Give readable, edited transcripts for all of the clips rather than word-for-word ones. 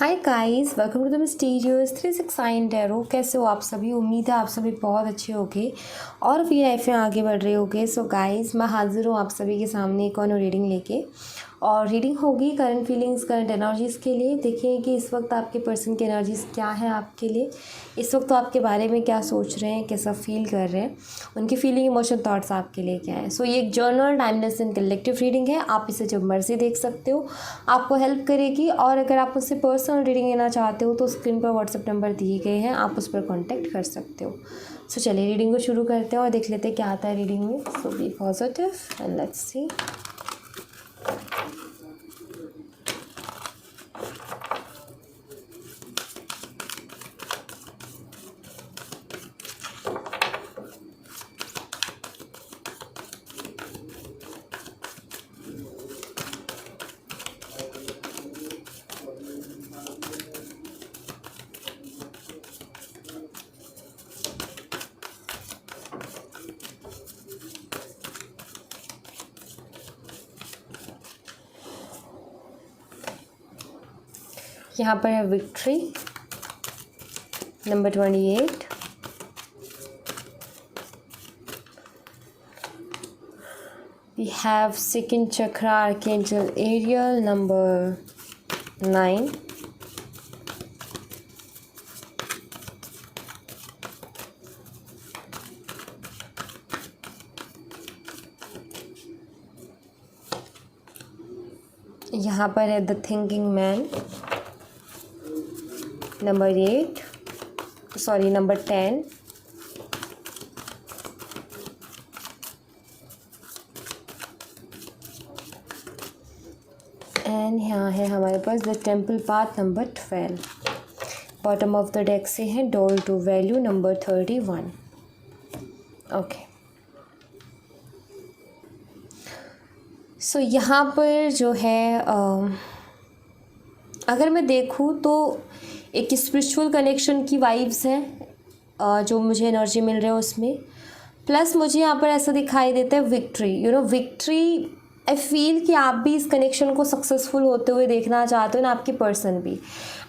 Hi guys, welcome to the mysterious 369 tarot. कैसे हो आप सभी? उम्मीद है आप सभी बहुत अच्छे होगे और अपनी लाइफ में आगे बढ़ रहे होगे। सो गाइस, मैं हाजिर हूँ आप सभी के सामने एक और रीडिंग लेके। और रीडिंग होगी करंट फीलिंग्स, करंट एनर्जीज़ के लिए। देखिए कि इस वक्त आपके पर्सन की एनर्जीज़ क्या है आपके लिए, इस वक्त तो आपके बारे में क्या सोच रहे हैं, कैसा फील कर रहे हैं, उनकी फीलिंग, इमोशन, थॉट्स आपके लिए क्या है। सो ये एक journal, timeless and collective reading है। आप इसे जब मर्जी देख सकते हो, आपको हेल्प करेगी। और अगर आप मुझसे पर्सनल रीडिंग लेना चाहते हो तो स्क्रीन पर व्हाट्सएप नंबर दिए गए हैं, आप उस पर कॉन्टैक्ट कर सकते हो। सो चलिए रीडिंग को शुरू करते हैं और देख लेते हैं क्या आता है रीडिंग में। So be positive and let's see. यहाँ पर है victory number 28, we have second chakra archangel Ariel number 9, यहाँ पर है the thinking man number 8, sorry number 10, and यहाँ है हमारे पास the temple path number 12। Bottom of the deck से है dole to value number 31। Okay, so यहाँ पर जो है अगर मैं देखूँ तो एक स्पिरिचुअल कनेक्शन की वाइब्स हैं जो मुझे एनर्जी मिल रहा है उसमें। प्लस मुझे यहाँ पर ऐसा दिखाई देता है विक्ट्री, विक्ट्री। आई फील कि आप भी इस कनेक्शन को सक्सेसफुल होते हुए देखना चाहते हो ना, आपकी पर्सन भी।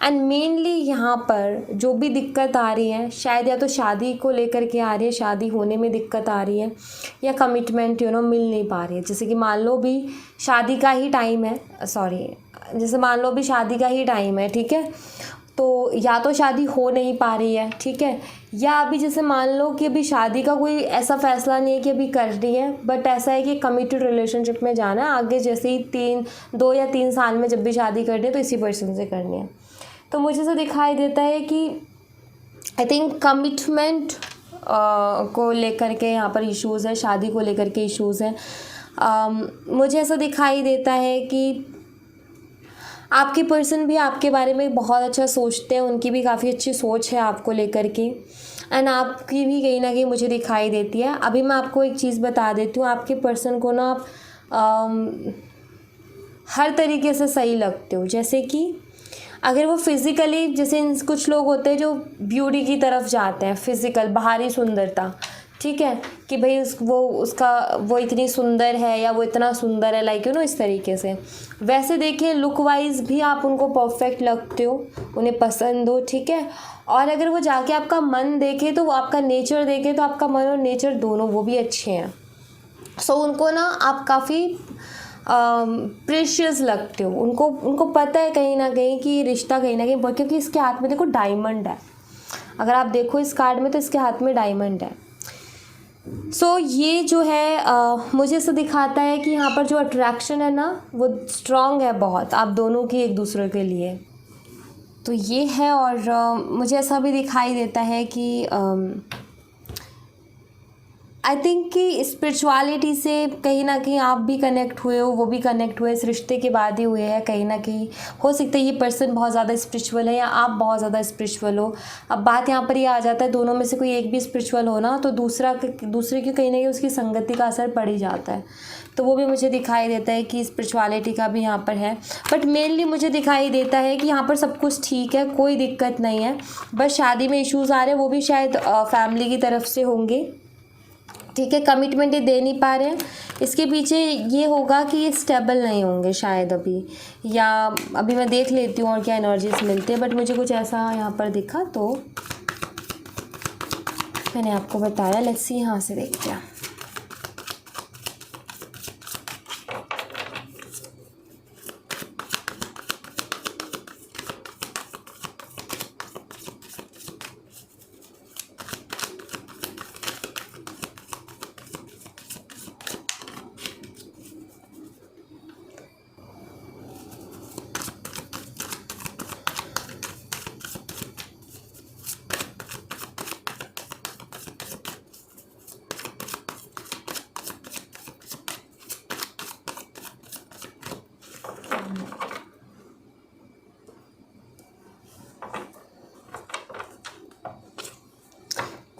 एंड मेनली यहाँ पर जो भी दिक्कत आ रही है, शायद या तो शादी को लेकर के आ रही है, शादी होने में दिक्कत आ रही है, या कमिटमेंट मिल नहीं पा रही है। जैसे कि मान लो भी शादी का ही टाइम है, जैसे मान लो भी शादी का ही टाइम है, ठीक है, तो या तो शादी हो नहीं पा रही है, ठीक है, या अभी जैसे मान लो कि अभी शादी का कोई ऐसा फैसला नहीं है कि अभी करनी है, बट ऐसा है कि कमिटेड रिलेशनशिप में जाना है आगे। जैसे ही 2 या 3 साल में जब भी शादी करनी है तो इसी पर्सन से करनी है। तो मुझे ऐसा दिखाई देता है कि आई थिंक कमिटमेंट को लेकर के यहाँ पर इश्यूज़ है, शादी को लेकर के इश्यूज़ हैं। मुझे ऐसा दिखाई देता है कि आपके पर्सन भी आपके बारे में बहुत अच्छा सोचते हैं, उनकी भी काफ़ी अच्छी सोच है आपको लेकर के, एंड आपकी भी कहीं ना कहीं मुझे दिखाई देती है। अभी मैं आपको एक चीज़ बता देती हूँ, आपके पर्सन को ना आप हर तरीके से सही लगते हो। जैसे कि अगर वो फिज़िकली, जैसे कुछ लोग होते हैं जो ब्यूटी की तरफ जाते हैं, फिज़िकल बाहरी सुंदरता, ठीक है, कि भाई वो इतनी सुंदर है या वो इतना सुंदर है, लाइक इस तरीके से। वैसे देखिए लुक वाइज भी आप उनको परफेक्ट लगते हो, उन्हें पसंद हो, ठीक है। और अगर वो जाके आपका मन देखे तो वो आपका नेचर देखे तो आपका मन और नेचर दोनों वो भी अच्छे हैं। सो उनको ना आप काफ़ी प्रेशियस लगते हो, उनको पता है कहीं ना कहीं कि रिश्ता कहीं ना कहीं, क्योंकि इसके हाथ में देखो डायमंड है। अगर आप देखो इस कार्ड में तो इसके हाथ में डायमंड है। सो ये जो है मुझे ऐसा दिखाता है कि यहाँ पर जो अट्रैक्शन है ना वो स्ट्रॉन्ग है बहुत, आप दोनों की एक दूसरे के लिए। तो ये है। और मुझे ऐसा भी दिखाई देता है कि आई थिंक कि स्पिरिचुअलिटी से कहीं ना कहीं आप भी कनेक्ट हुए हो, वो भी कनेक्ट हुए, इस रिश्ते के बाद ही हुए हैं कहीं ना कहीं। हो सकता है ये पर्सन बहुत ज़्यादा स्पिरिचुअल है या आप बहुत ज़्यादा स्पिरिचुअल हो। अब बात यहाँ पर ये आ जाता है, दोनों में से कोई एक भी स्पिरिचुअल हो ना तो दूसरे की कहीं ना कहीं उसकी संगति का असर पड़ ही जाता है। तो वो भी मुझे दिखाई देता है कि स्पिरिचुअलिटी का भी यहाँ पर है। बट मेनली मुझे दिखाई देता है कि यहाँ पर सब कुछ ठीक है, कोई दिक्कत नहीं है। बस शादी में इश्यूज़ आ रहे हैं, वो भी शायद फैमिली की तरफ से होंगे। ठीक है, कमिटमेंट ये दे नहीं पा रहे हैं। इसके पीछे ये होगा कि ये स्टेबल नहीं होंगे शायद अभी, या अभी मैं देख लेती हूँ और क्या एनर्जीज मिलती है, बट मुझे कुछ ऐसा यहाँ पर दिखा तो मैंने आपको बताया। लेट्स सी, यहाँ से देखते हैं।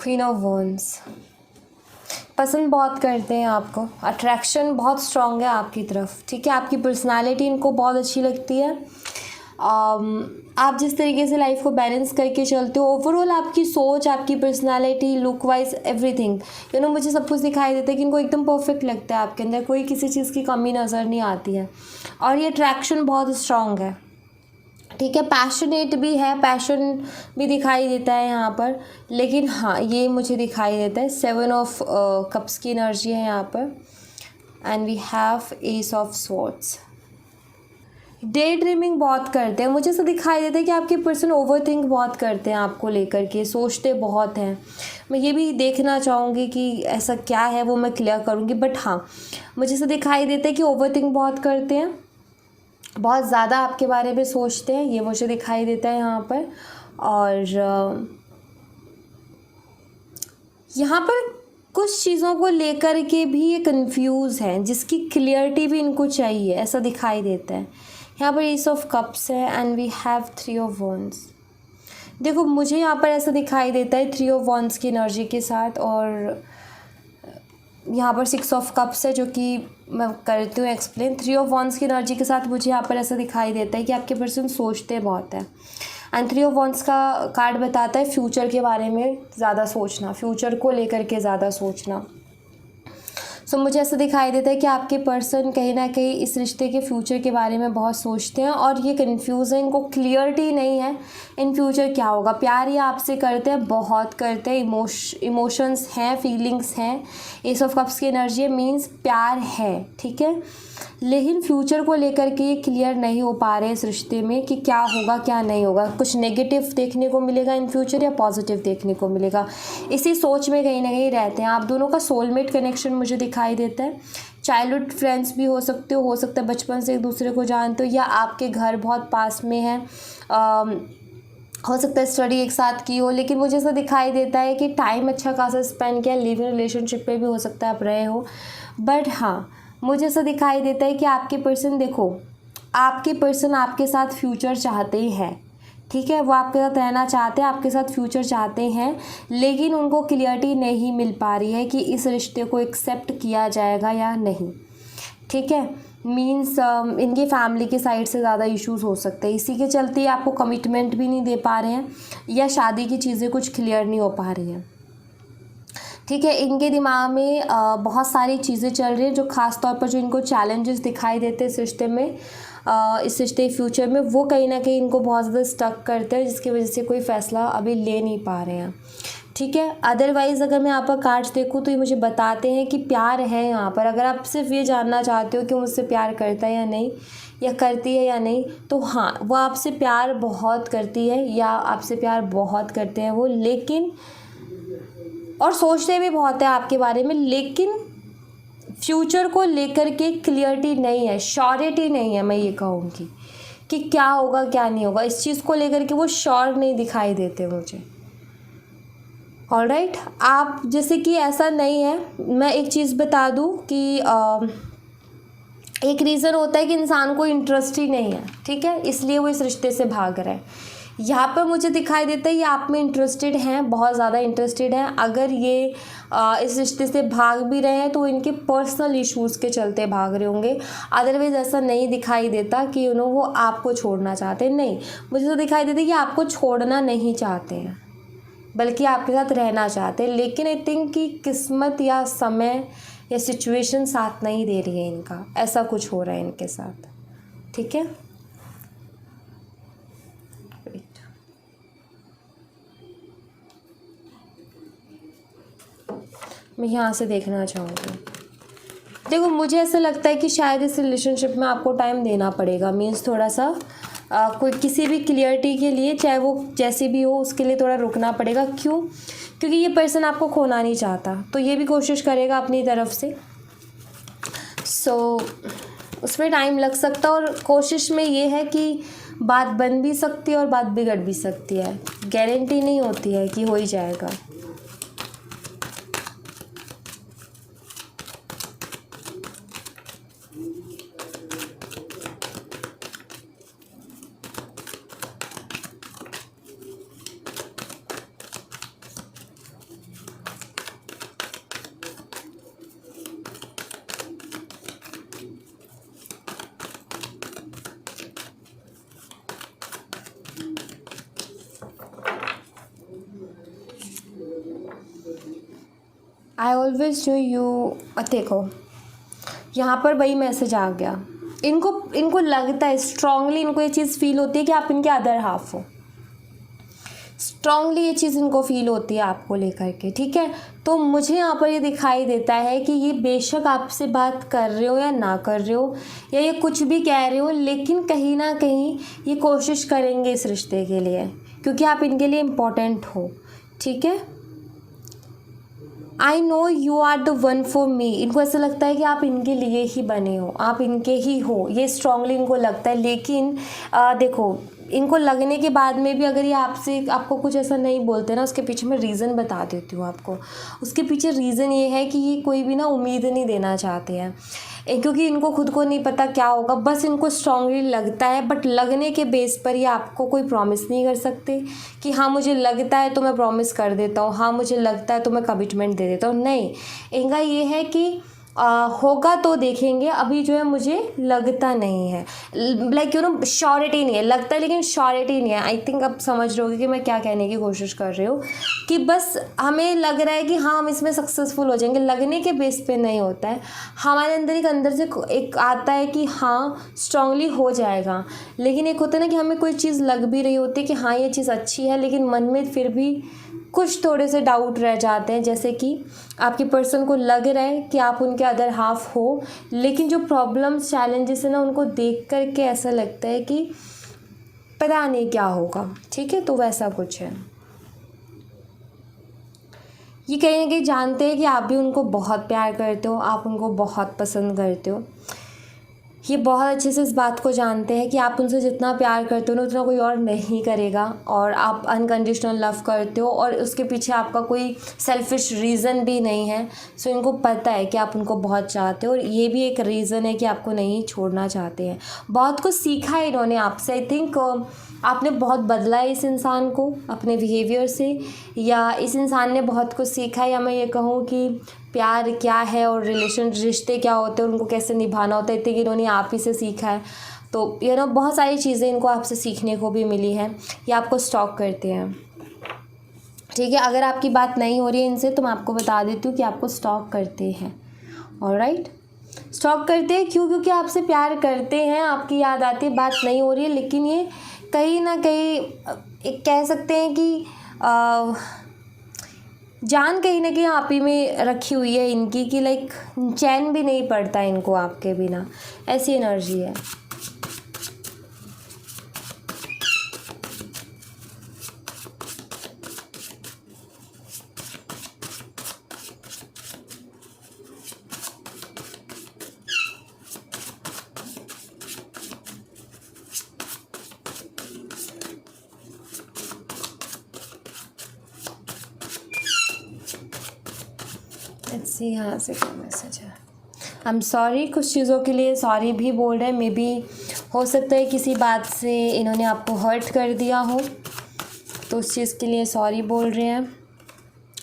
क्वीन ऑफ वॉन्ड्स, पसंद बहुत करते हैं आपको, अट्रैक्शन बहुत स्ट्रॉन्ग है आपकी तरफ। ठीक है, आपकी पर्सनालिटी इनको बहुत अच्छी लगती है। आप जिस तरीके से लाइफ को बैलेंस करके चलते हो, ओवरऑल आपकी सोच, आपकी पर्सनालिटी, लुक वाइज, एवरीथिंग, मुझे सब कुछ दिखाई देता है कि इनको एकदम परफेक्ट लगता है। आपके अंदर कोई किसी चीज़ की कमी नज़र नहीं आती है, और ये अट्रैक्शन बहुत स्ट्रॉन्ग है। ठीक है, पैशनेट भी है, पैशन भी दिखाई देता है यहाँ पर, लेकिन हाँ ये मुझे दिखाई देता है 7 ऑफ कप्स की एनर्जी है यहाँ पर, and we have ace of swords. Day dreaming बहुत करते हैं, मुझे ऐसा दिखाई देता है कि आपके पर्सन ओवर थिंक बहुत करते हैं आपको लेकर के, सोचते बहुत हैं। मैं ये भी देखना चाहूँगी कि ऐसा क्या है, वो मैं क्लियर करूँगी, बट हाँ मुझे ऐसा दिखाई देता है कि ओवर थिंक बहुत करते हैं, बहुत ज़्यादा आपके बारे में सोचते हैं, ये मुझे दिखाई देता है यहाँ पर। और यहाँ पर कुछ चीज़ों को लेकर के भी ये कंफ्यूज हैं, जिसकी क्लियरिटी भी इनको चाहिए, ऐसा दिखाई देता है। यहाँ पर एस ऑफ कप्स है, and we have 3 of wands. देखो मुझे यहाँ पर ऐसा दिखाई देता है 3 ऑफ वॉन्ड्स की एनर्जी के साथ, और यहाँ पर 6 ऑफ कप्स है, जो कि मैं करती हूँ एक्सप्लेन। 3 ऑफ वॉन्ड्स की एनर्जी के साथ मुझे यहाँ पर ऐसा दिखाई देता है कि आपके पर्सन सोचते बहुत है, एंड 3 ऑफ वॉन्ड्स का कार्ड बताता है फ्यूचर के बारे में ज़्यादा सोचना, फ्यूचर को लेकर के ज़्यादा सोचना। सो मुझे ऐसा दिखाई देता है कि आपके पर्सन कहीं ना कहीं इस रिश्ते के फ्यूचर के बारे में बहुत सोचते हैं, और ये कन्फ्यूज़ है, इनको क्लियरिटी नहीं है इन फ्यूचर क्या होगा। प्यार ये आपसे करते हैं, बहुत करते हैं, इमोशंस हैं, फीलिंग्स हैं। एस ऑफ कप्स की एनर्जी मीन्स प्यार है, ठीक है, लेकिन फ्यूचर को लेकर के ये क्लियर नहीं हो पा रहे इस रिश्ते में कि क्या होगा क्या नहीं होगा। कुछ नेगेटिव देखने को मिलेगा इन फ्यूचर या पॉजिटिव देखने को मिलेगा, इसी सोच में कहीं ना कहीं रहते हैं। आप दोनों का सोलमेट कनेक्शन मुझे दिखाई देता है। चाइल्डहुड फ्रेंड्स भी हो सकता है बचपन से एक दूसरे को जानते हो, या आपके घर बहुत पास में है, हो सकता है स्टडी एक साथ की हो, लेकिन मुझे ऐसा दिखाई देता है कि टाइम अच्छा खासा स्पेंड किया, लिव इन रिलेशनशिप पे भी हो सकता है आप रहे हो। बट हाँ मुझे ऐसा दिखाई देता है कि आपके पर्सन, देखो आपके पर्सन आपके साथ फ्यूचर चाहते ही हैं, ठीक है, वो आपके साथ रहना चाहते हैं, आपके साथ फ्यूचर चाहते हैं, लेकिन उनको क्लियरिटी नहीं मिल पा रही है कि इस रिश्ते को एक्सेप्ट किया जाएगा या नहीं। ठीक है, मीन्स इनकी फैमिली के साइड से ज़्यादा इश्यूज हो सकते हैं, इसी के चलते आपको कमिटमेंट भी नहीं दे पा रहे हैं, या शादी की चीज़ें कुछ क्लियर नहीं हो पा रही हैं। ठीक है, इनके दिमाग में बहुत सारी चीज़ें चल रही हैं, जो ख़ास तौर पर जो इनको चैलेंजेस दिखाई देते हैं इस रिश्ते में, इस रिश्ते फ्यूचर में, वो कहीं ना कहीं इनको बहुत ज़्यादा स्टक करते हैं, जिसकी वजह से कोई फ़ैसला अभी ले नहीं पा रहे हैं। ठीक है, अदरवाइज़ अगर मैं यहाँ पर कार्ड्स देखूँ तो ये मुझे बताते हैं कि प्यार है यहाँ पर। अगर आप सिर्फ ये जानना चाहते हो कि वो मुझसे प्यार करता है या नहीं, या करती है या नहीं, तो हाँ वो आपसे प्यार बहुत करती है, या आपसे प्यार बहुत करते हैं वो, लेकिन और सोचते भी बहुत है आपके बारे में, लेकिन फ्यूचर को लेकर के क्लियरिटी नहीं है, श्योरिटी नहीं है, मैं ये कहूँगी कि क्या होगा क्या नहीं होगा, इस चीज़ को लेकर के वो श्योर नहीं दिखाई देते मुझे। ऑलराइट, आप जैसे कि ऐसा नहीं है, मैं एक चीज़ बता दूँ कि एक रीज़न होता है कि इंसान को इंटरेस्ट ही नहीं है, ठीक है, इसलिए वो इस रिश्ते से भाग रहे हैं। यहाँ पर मुझे दिखाई देता है ये आप में इंटरेस्टेड हैं, बहुत ज़्यादा इंटरेस्टेड हैं। अगर ये इस रिश्ते से भाग भी रहे हैं तो इनके पर्सनल इश्यूज़ के चलते भाग रहे होंगे, अदरवाइज़ ऐसा नहीं दिखाई देता कि वो आपको छोड़ना चाहते हैं। नहीं, मुझे तो दिखाई देता है कि आपको छोड़ना नहीं चाहते हैं, बल्कि आपके साथ रहना चाहते हैं, लेकिन आई थिंक कि किस्मत या समय या सिचुएशन साथ नहीं दे रही है इनका, ऐसा कुछ हो रहा है इनके साथ। ठीक है, मैं यहाँ से देखना चाहूँगी। देखो मुझे ऐसा लगता है कि शायद इस रिलेशनशिप में आपको टाइम देना पड़ेगा, मीन्स थोड़ा सा कोई किसी भी क्लियरिटी के लिए, चाहे वो जैसी भी हो, उसके लिए थोड़ा रुकना पड़ेगा। क्यों? क्योंकि ये पर्सन आपको खोना नहीं चाहता, तो ये भी कोशिश करेगा अपनी तरफ से। सो उसमें टाइम लग सकता है, और कोशिश में ये है कि बात बन भी सकती है और बात बिगड़ भी सकती है, गारंटी नहीं होती है कि हो ही जाएगा। I always do you. देखो यहाँ पर वही मैसेज आ गया, इनको लगता है स्ट्रांगली, इनको ये चीज़ फील होती है कि आप इनके अदर हाफ हो, स्ट्रांगली ये चीज़ इनको फील होती है आपको लेकर के। ठीक है, तो मुझे यहाँ पर ये दिखाई देता है कि ये बेशक आपसे बात कर रहे हो या ना कर रहे हो, या ये कुछ भी कह रहे हो, लेकिन कहीं ना कहीं ये कोशिश करेंगे इस रिश्ते के लिए, क्योंकि आप इनके लिए इम्पोर्टेंट हो। ठीक है, I know you are the one for me. इनको ऐसा लगता है कि आप इनके लिए ही बने हो, आप इनके ही हो, ये स्ट्रांगली इनको लगता है। लेकिन देखो इनको लगने के बाद में भी अगर ये आपको कुछ ऐसा नहीं बोलते ना, उसके पीछे मैं रीज़न बता देती हूँ आपको। उसके पीछे रीज़न ये है कि ये कोई भी ना उम्मीद नहीं देना चाहते हैं, क्योंकि इनको खुद को नहीं पता क्या होगा, बस इनको स्ट्रांगली लगता है। बट लगने के बेस पर ये आपको कोई प्रॉमिस नहीं कर सकते कि हाँ मुझे लगता है तो मैं प्रॉमिस कर देता हूँ, हाँ मुझे लगता है तो मैं कमिटमेंट दे देता हूँ। नहीं, इनका ये है कि होगा तो देखेंगे, अभी जो है मुझे लगता नहीं है, लाइक यू नो श्योरिटी नहीं है, लगता है लेकिन श्योरिटी नहीं है। आई थिंक अब समझ रहे होगे कि मैं क्या कहने की कोशिश कर रही हूँ, कि बस हमें लग रहा है कि हाँ हम इसमें सक्सेसफुल हो जाएंगे, लगने के बेस पे नहीं होता है। हमारे अंदर से एक आता है कि हाँ स्ट्रांगली हो जाएगा, लेकिन एक होता है ना कि हमें कोई चीज़ लग भी रही होती है कि हाँ ये चीज़ अच्छी है, लेकिन मन में फिर भी कुछ थोड़े से डाउट रह जाते हैं। जैसे कि आपके पर्सन को लग रहा है कि आप उनके अदर हाफ हो, लेकिन जो प्रॉब्लम्स चैलेंजेस है ना, उनको देख कर के ऐसा लगता है कि पता नहीं क्या होगा। ठीक है, तो वैसा कुछ है। ये कहीं ना कहीं जानते हैं कि आप भी उनको बहुत प्यार करते हो, आप उनको बहुत पसंद करते हो। ये बहुत अच्छे से इस बात को जानते हैं कि आप उनसे जितना प्यार करते हो ना, उतना कोई और नहीं करेगा, और आप अनकंडीशनल लव करते हो, और उसके पीछे आपका कोई सेल्फिश रीज़न भी नहीं है। सो इनको पता है कि आप उनको बहुत चाहते हो, और ये भी एक रीज़न है कि आपको नहीं छोड़ना चाहते हैं। बहुत कुछ सीखा है इन्होंने आपसे। आई थिंक आपने बहुत बदला है इस इंसान को अपने बिहेवियर से, या इस इंसान ने बहुत कुछ सीखा है, या मैं ये कहूँ कि प्यार क्या है और रिश्ते क्या होते हैं, उनको कैसे निभाना होता है, इतने कि इन्होंने आप ही से सीखा है। तो यू नो बहुत सारी चीज़ें इनको आपसे सीखने को भी मिली है। ये आपको स्टॉक करते हैं। ठीक है, अगर आपकी बात नहीं हो रही है इनसे तो मैं आपको बता देती हूँ कि आपको स्टॉक करते हैं। ऑलराइट, स्टॉक करते हैं क्यों? क्योंकि आपसे प्यार करते हैं, आपकी याद आती है, बात नहीं हो रही है, लेकिन ये कहीं ना कहीं एक कह सकते हैं कि जान कहीं ना कहीं आप ही में रखी हुई है इनकी, कि लाइक चैन भी नहीं पड़ता इनको आपके बिना, ऐसी एनर्जी है। यहाँ से क्या मैसेज है? आई एम सॉरी, कुछ चीज़ों के लिए सॉरी भी बोल रहे हैं। मे बी हो सकता है किसी बात से इन्होंने आपको हर्ट कर दिया हो, तो उस चीज़ के लिए सॉरी बोल रहे हैं।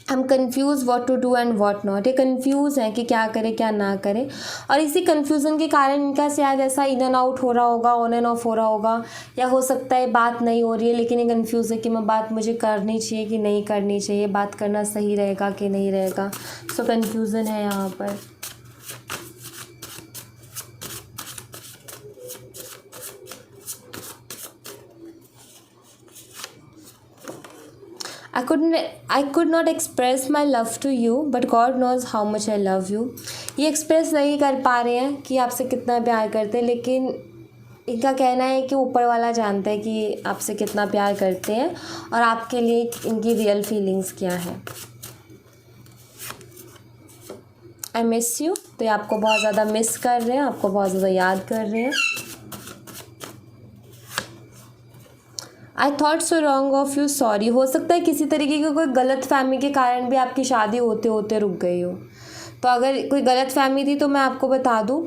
I am confused what to do and what not. ये कन्फ्यूज़ हैं कि क्या करें क्या ना करें, और इसी कन्फ्यूज़न के कारण इनका शायद ऐसा इन एंड आउट हो रहा होगा, ऑन एंड ऑफ हो रहा होगा, या हो सकता है बात नहीं हो रही है लेकिन ये कन्फ्यूज़ है कि मैं बात मुझे करनी चाहिए कि नहीं करनी चाहिए, बात करना सही रहेगा कि नहीं रहेगा। सो कन्फ्यूज़न है यहाँ पर। I could not express my love to you, but God knows how much I love you। ये एक्सप्रेस नहीं कर पा रहे हैं कि आपसे कितना प्यार करते हैं, लेकिन इनका कहना है कि ऊपर वाला जानता है कि आपसे कितना प्यार करते हैं और आपके लिए इनकी रियल फीलिंग्स क्या है। आई मिस यू, तो ये आपको बहुत ज़्यादा मिस कर रहे हैं, आपको बहुत ज़्यादा याद कर रहे हैं। I thought so wrong of you, sorry. हो सकता है किसी तरीके की कोई गलत फहमी के कारण भी आपकी शादी होते होते रुक गई हो। तो अगर कोई गलत फहमी थी तो मैं आपको बता दूं,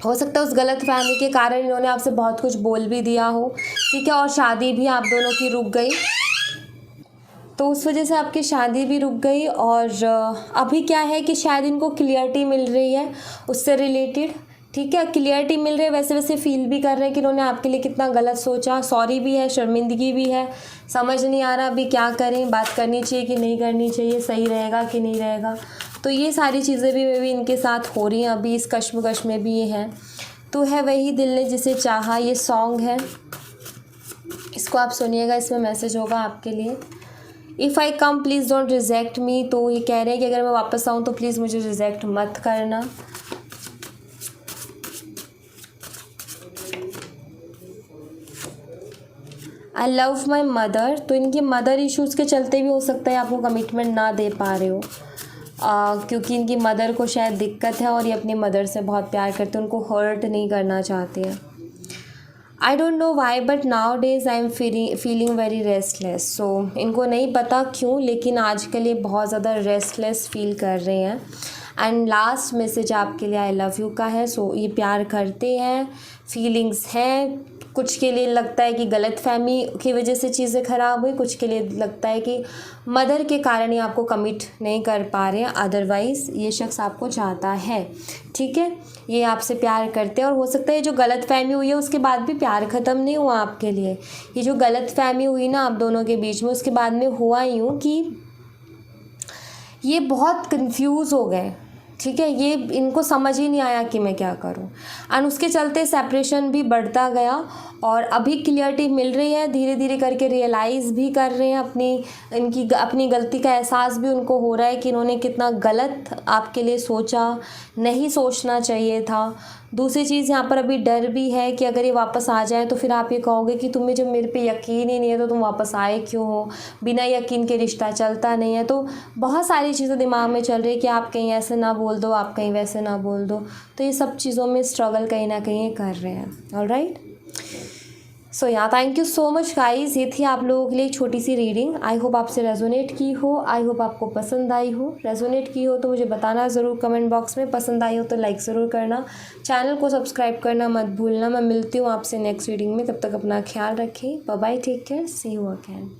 हो सकता है उस गलत फहमी के कारण इन्होंने आपसे बहुत कुछ बोल भी दिया हो, ठीक है, और शादी भी आप दोनों की रुक गई। तो उस वजह से आपकी शादी भी रुक गई, और अभी क्या है कि शायद इनको क्लियरिटी मिल रही है उससे रिलेटेड, ठीक है, क्लियरिटी मिल रही है। वैसे वैसे फील भी कर रहे हैं कि उन्होंने आपके लिए कितना गलत सोचा, सॉरी भी है, शर्मिंदगी भी है, समझ नहीं आ रहा अभी क्या करें, बात करनी चाहिए कि नहीं करनी चाहिए, सही रहेगा कि नहीं रहेगा। तो ये सारी चीज़ें भी मे भी इनके साथ हो रही हैं अभी, इस कश्मकश में भी ये हैं। तो है वही दिल ने जिसे चाहा, ये सॉन्ग है, इसको आप सुनिएगा, इसमें मैसेज होगा आपके लिए। If I come please don't reject me, तो ये कह रहे हैं कि अगर मैं वापस आऊँ तो प्लीज़ मुझे रिजेक्ट मत करना। आई लव माई मदर, तो इनके मदर इश्यूज़ के चलते भी हो सकता है आपको कमिटमेंट ना दे पा रहे हो, क्योंकि इनकी मदर को शायद दिक्कत है और ये अपनी मदर से बहुत प्यार करते हैं, उनको हर्ट नहीं करना चाहते हैं। I don't know why but nowadays I am feeling very restless. So इनको नहीं पता क्यों, लेकिन आजकल ये बहुत ज़्यादा रेस्टलेस फील कर रहे हैं। एंड लास्ट मैसेज आपके लिए आई लव यू का है। सो ये प्यार करते हैं, फीलिंग्स हैं, कुछ के लिए लगता है कि गलतफहमी की वजह से चीज़ें ख़राब हुई, कुछ के लिए लगता है कि मदर के कारण ही आपको कमिट नहीं कर पा रहे हैं, अदरवाइज़ ये शख्स आपको चाहता है, ठीक है, ये आपसे प्यार करते हैं। और हो सकता है जो गलतफहमी हुई है उसके बाद भी प्यार ख़त्म नहीं हुआ आपके लिए। ये जो गलतफहमी हुई ना आप दोनों के बीच में, उसके बाद में हुआ यूँ कि ये बहुत कंफ्यूज हो गए, ठीक है, ये इनको समझ ही नहीं आया कि मैं क्या करूं, एंड उसके चलते सेपरेशन भी बढ़ता गया। और अभी क्लियरिटी मिल रही है, धीरे धीरे करके रियलाइज़ भी कर रहे हैं अपनी गलती का एहसास भी उनको हो रहा है कि इन्होंने कितना गलत आपके लिए सोचा, नहीं सोचना चाहिए था। दूसरी चीज़ यहाँ पर अभी डर भी है कि अगर ये वापस आ जाए तो फिर आप ये कहोगे कि तुम्हें जब मेरे पे यकीन ही नहीं है तो तुम वापस आए क्यों हो, बिना यकीन के रिश्ता चलता नहीं है। तो बहुत सारी चीज़ें दिमाग में चल रही है कि आप कहीं ऐसे ना बोल दो, आप कहीं वैसे ना बोल दो। तो ये सब चीज़ों में स्ट्रगल कहीं ना कहीं कर रहे हैं। ऑलराइट, सो या thank you so much guys, ये थी आप लोगों के लिए छोटी सी रीडिंग। आई होप आपसे रेजोनेट की हो, आई होप आपको पसंद आई हो। रेजोनेट की हो तो मुझे बताना ज़रूर कमेंट बॉक्स में, पसंद आई हो तो लाइक ज़रूर करना, चैनल को सब्सक्राइब करना मत भूलना। मैं मिलती हूँ आपसे नेक्स्ट रीडिंग में, तब तक अपना ख्याल रखें, bye bye, take care, see you again.